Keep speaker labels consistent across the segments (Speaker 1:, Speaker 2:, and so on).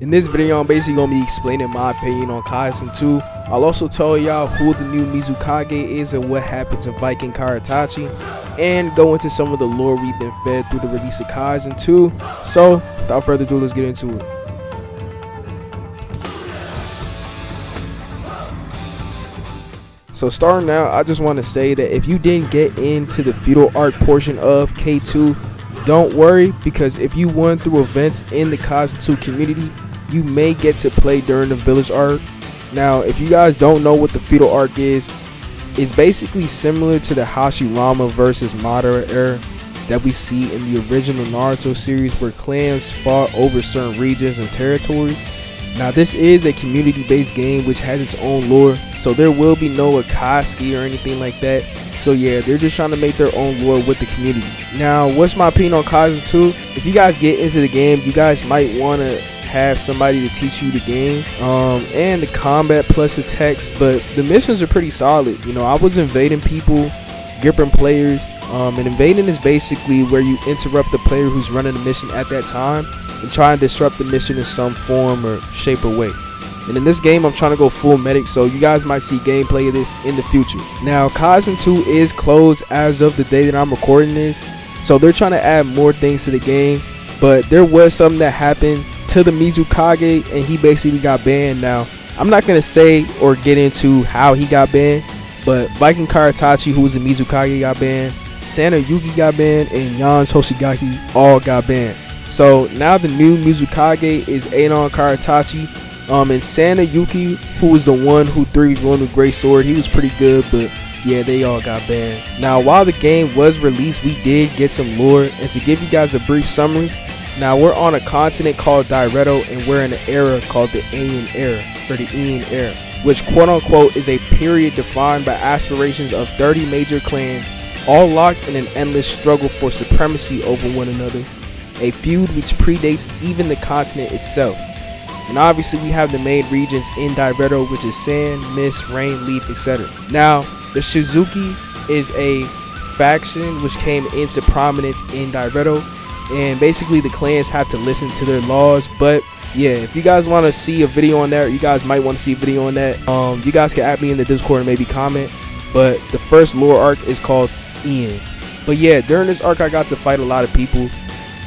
Speaker 1: In this video, I'm basically going to be explaining my opinion on Kaizen 2. I'll also tell y'all who the new Mizukage is and what happens in Viking Karatachi, and go into some of the lore we've been fed through the release of Kaizen 2. So, without further ado, let's get into it. So starting out, I just want to say that if you didn't get into the Feudal Arc portion of K2, don't worry, because if you won through events in the Kaizen 2 community, you may get to play during the Village Arc. Now, if you guys don't know what the Feudal Arc is, it's basically similar to the Hashirama versus Madara era that we see in the original Naruto series, where clans fought over certain regions and territories. Now, this is a community-based game which has its own lore, so there will be no Akatsuki or anything like that. So yeah, they're just trying to make their own lore with the community. Now, what's my opinion on Kaizen 2? If you guys get into the game, you guys might want to have somebody to teach you the game and the combat plus the text, but the missions are pretty solid. You know, I was invading people, gripping players, and invading is basically where you interrupt the player who's running the mission at that time and try and disrupt the mission in some form or shape or way. And in this game, I'm trying to go full medic, so you guys might see gameplay of this in the future. Now, Kaizen 2 is closed as of the day that I'm recording this, so they're trying to add more things to the game, but there was something that happened to the Mizukage, and he basically got banned. Now, I'm not going to say or get into how he got banned, but Viking Karatachi, who was the Mizukage, got banned, Sana Yuki got banned, and Jan's Hoshigaki all got banned. So now the new Mizukage is Adon Karatachi, and Sana Yuki, who was the one who 3v1 with Great Sword, he was pretty good, but yeah, they all got banned. Now, while the game was released, we did get some lore, and to give you guys a brief summary, now we're on a continent called Daireto, and we're in an era called the Aeon era, or the Aeon era, which quote unquote is a period defined by aspirations of 30 major clans, all locked in an endless struggle for supremacy over one another, a feud which predates even the continent itself. And obviously we have the main regions in Daireto, which is sand, mist, rain, leaf, etc. Now, the Shizuki is a faction which came into prominence in Daireto, and basically the clans have to listen to their laws. But yeah, if you guys want to see a video on that, or you guys might want to see a video on that, you guys can add me in the Discord and maybe comment. But the first lore arc is called Ian. But yeah, during this arc I got to fight a lot of people,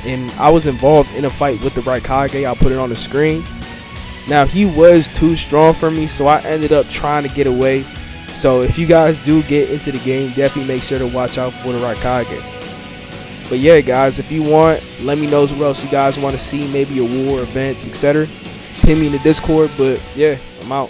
Speaker 1: and I was involved in a fight with the Raikage. I'll put it on the screen. Now, he was too strong for me, so I ended up trying to get away. So if you guys do get into the game, definitely make sure to watch out for the Raikage. But yeah, guys, if you want, let me know what else you guys want to see, maybe a war, events, etc. Pin me in the Discord. But yeah, I'm out.